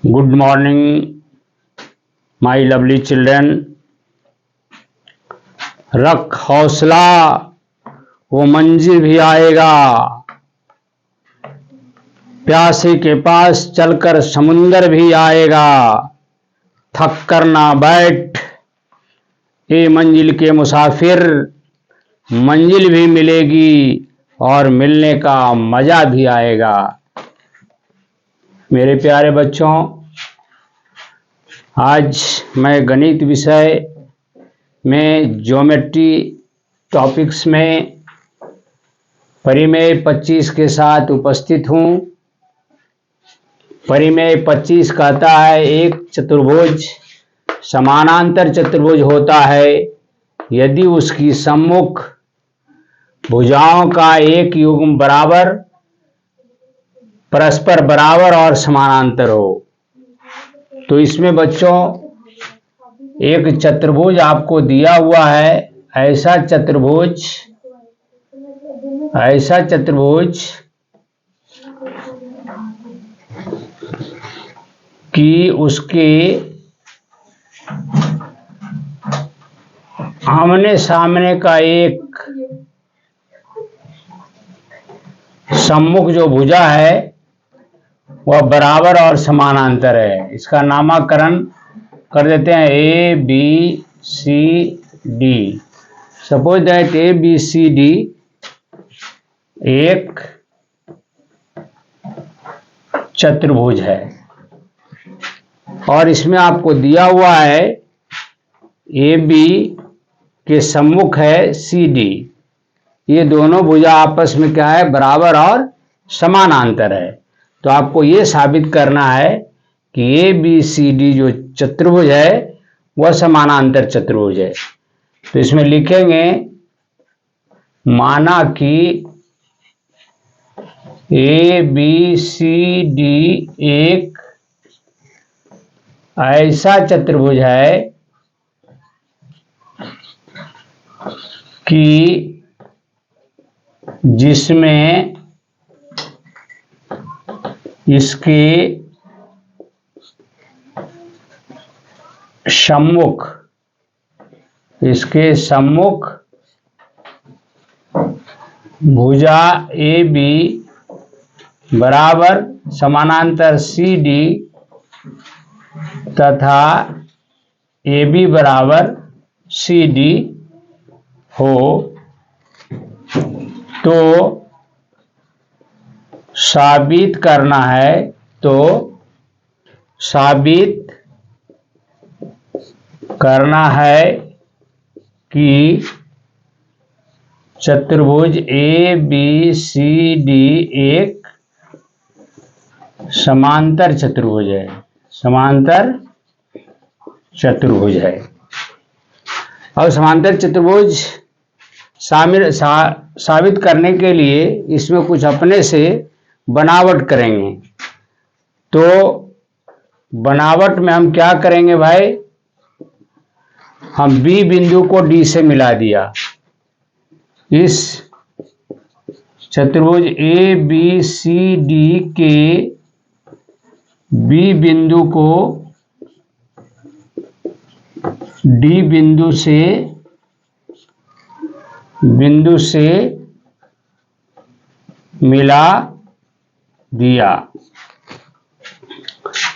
Good morning my lovely children. रख हौसला, वो मंजिल भी आएगा। प्यासे के पास चलकर समुंदर भी आएगा। थक कर ना बैठ ए मंजिल के मुसाफिर, मंजिल भी मिलेगी और मिलने का मजा भी आएगा। मेरे प्यारे बच्चों, आज मैं गणित विषय में ज्योमेट्री टॉपिक्स में परिमेय 25 के साथ उपस्थित हूँ। परिमेय 25 कहता है एक चतुर्भुज समानांतर चतुर्भुज होता है यदि उसकी सम्मुख भुजाओं का एक युग्म बराबर, परस्पर बराबर और समानांतर हो। तो इसमें बच्चों एक चतुर्भुज आपको दिया हुआ है। ऐसा चतुर्भुज कि उसके आमने सामने का एक सम्मुख जो भुजा है वह बराबर और समानांतर है। इसका नामकरण कर देते हैं A B C D. Suppose that A B C D एक चतुर्भुज है और इसमें आपको दिया हुआ है ए बी के सम्मुख है सी डी। ये दोनों भुजा आपस में क्या है, बराबर और समानांतर है। तो आपको ये साबित करना है कि ए बी सी डी जो चतुर्भुज है वह समानांतर चतुर्भुज है। तो इसमें लिखेंगे माना कि ए बी सी डी एक ऐसा चतुर्भुज है कि जिसमें इसके सम्मुख भुजा ए बी बराबर समानांतर सी डी तथा ए बी बराबर सी डी हो। तो साबित करना है, कि चतुर्भुज ए बी सी डी एक समांतर चतुर्भुज है। और समांतर चतुर्भुज साबित करने के लिए इसमें कुछ अपने से बनावट करेंगे। तो बनावट में हम क्या करेंगे भाई, हम बी बिंदु को डी से मिला दिया। इस चतुर्भुज ए बी सी डी के बी बिंदु को डी बिंदु से मिला दिया।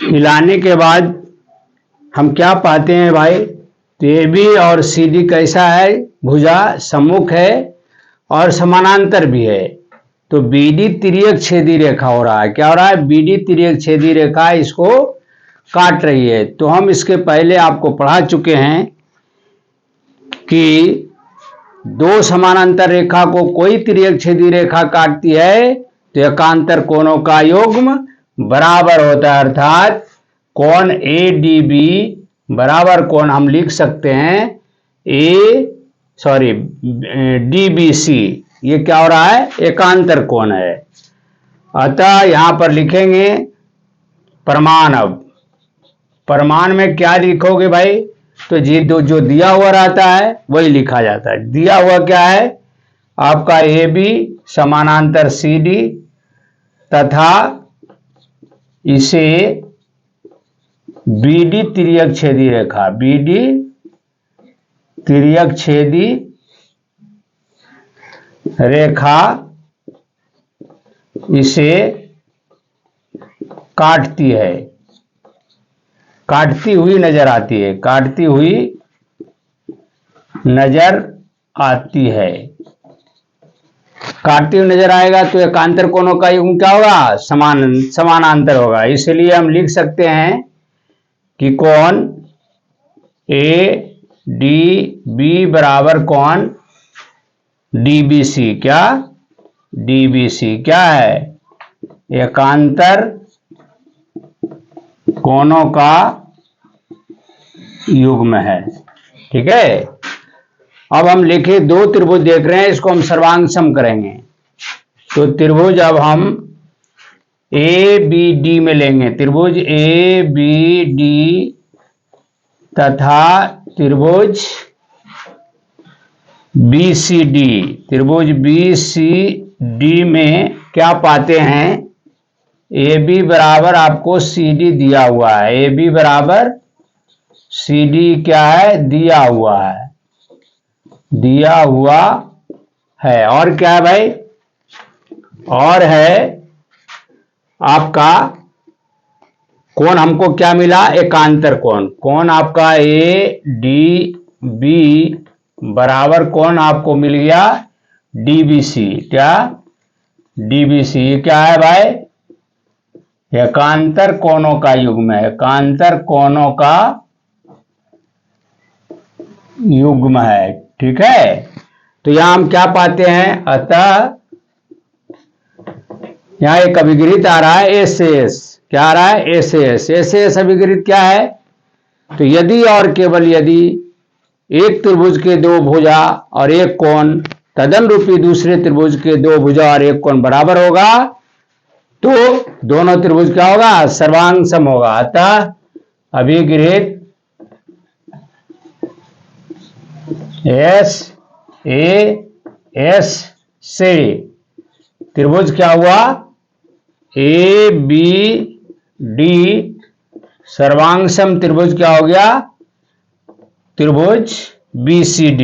मिलाने के बाद हम क्या पाते हैं भाई, तो ए बी और सी डी कैसा है, भुजा सम्मुख है और समानांतर भी है। तो बी डी तिर्यक छेदी रेखा हो रहा है। क्या हो रहा है, बी डी तिर्यक छेदी रेखा इसको काट रही है। तो हम इसके पहले आपको पढ़ा चुके हैं कि दो समानांतर रेखा को कोई तिर्यक छेदी रेखा काटती है तो एकांतर कोणों का युग्म बराबर होता है। अर्थात कोण ए डी बी बराबर कोण हम लिख सकते हैं डी बी सी। ये क्या हो रहा है, एकांतर कोण है। अतः यहां पर लिखेंगे प्रमाण। अब प्रमाण में क्या लिखोगे भाई, तो जो दिया हुआ रहता है वही लिखा जाता है। दिया हुआ क्या है आपका, ए बी समानांतर सी डी तथा इसे BD तिर्यक छेदी रेखा, BD तिर्यक छेदी रेखा इसे काटती है, काटती हुई नजर आती है, काटती हुई नजर आती है। काटती हुई नजर आएगा तो एकांतर कोणों का युग्म क्या होगा? समानांतर होगा। इसलिए हम लिख सकते हैं कि कोण ADB बराबर कोण DBC। क्या? DBC क्या है? एकांतर कोणों का युग्म है। ठीक है। अब हम लिखे दो त्रिभुज देख रहे हैं, इसको हम सर्वांग सम करेंगे। तो त्रिभुज अब हम ABD में लेंगे, त्रिभुज ABD तथा त्रिभुज BCD। त्रिभुज BCD में क्या पाते हैं? AB बराबर आपको CD दिया हुआ है, AB बराबर CD क्या है? दिया हुआ है, दिया हुआ है। और क्या है भाई? और है आपका कोण, हमको क्या मिला? एकांतर कोण। कोण आपका ADB बराबर कोण आपको मिल गया DBC। क्या? DBC। ये क्या है भाई? एकांतर कोणों का युग्म है, एकांतर कोणों का युग्म है। ठीक है। तो यहां हम क्या पाते हैं? अतः यहां एक अभिगृहित आ रहा है SAS। क्या आ रहा है? SAS। SAS अभिगृहित क्या है? तो यदि और केवल यदि एक त्रिभुज के दो भुजा और एक कोण तदन रूपी दूसरे त्रिभुज के दो भुजा और एक कोण बराबर होगा तो दोनों त्रिभुज क्या होगा? सर्वांग सम होगा। अतः अभिगृहित SAS से त्रिभुज क्या हुआ? ABD सर्वांग सम त्रिभुज क्या हो गया? त्रिभुज BCD।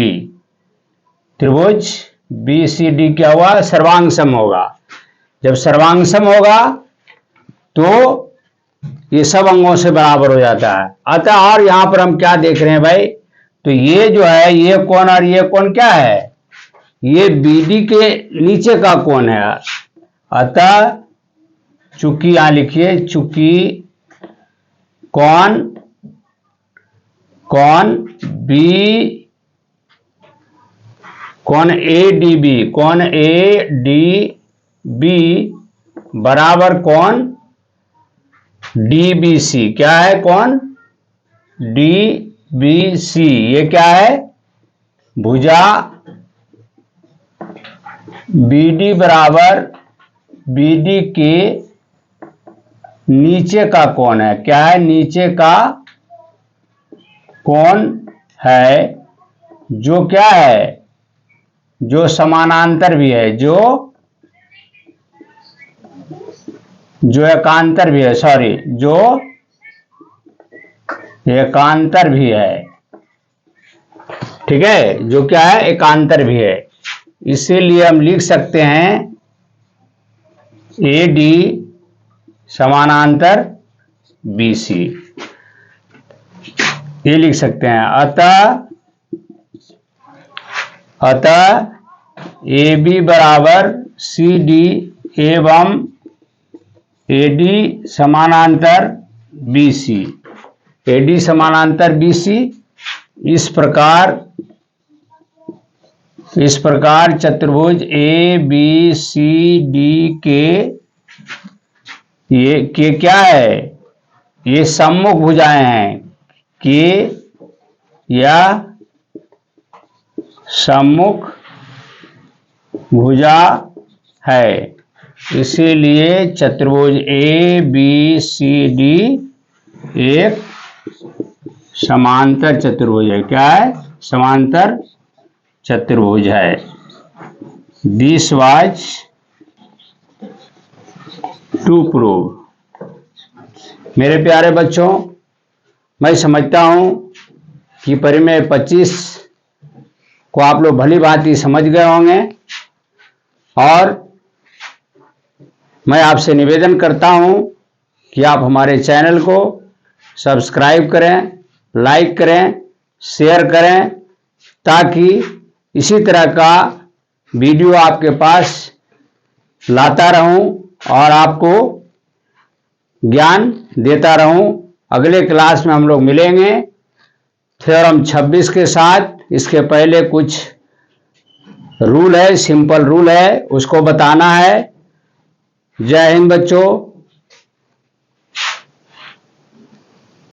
त्रिभुज BCD क्या हुआ? सर्वांग सम होगा। जब सर्वांग सम होगा तो ये सब अंगों से बराबर हो जाता है। अतः और यहां पर हम क्या देख रहे हैं भाई? तो ये जो है ये कोण और ये कोण क्या है? ये BD के नीचे का कोण है। अतः चूंकि यहां लिखिए, चूंकि कोण ADB बराबर कोण DBC। क्या है? कोण DBC। ये क्या है? भुजा BD बराबर BD के नीचे का कोण है। क्या है? नीचे का कोण है, जो क्या है? जो समानांतर भी है, जो एकांतर भी है, सॉरी, जो एकांतर भी है। ठीक है। जो क्या है? एकांतर भी है। इसीलिए हम लिख सकते हैं AD समानांतर BC, ये लिख सकते हैं। अतः AB बराबर CD एवं AD समानांतर BC, AD समानांतर BC। इस प्रकार चतुर्भुज ABCD के क्या है? ये सम्मुख भुजाएं हैं, के या सम्मुख भुजा है। इसीलिए चतुर्भुज ABCD एक समांतर चतुर्भुज है। क्या है? समांतर चतुर्भुज है। This was to prove. मेरे प्यारे बच्चों, मैं समझता हूं कि परिमेय 25 को आप लोग भली भांति समझ गए होंगे और मैं आपसे निवेदन करता हूं कि आप हमारे चैनल को सब्सक्राइब करें, लाइक करें, शेयर करें, ताकि इसी तरह का वीडियो आपके पास लाता रहूं और आपको ज्ञान देता रहूं। अगले क्लास में हम लोग मिलेंगे थ्योरम 26 के साथ। इसके पहले कुछ रूल है, सिंपल रूल है, उसको बताना है। जय हिंद बच्चों।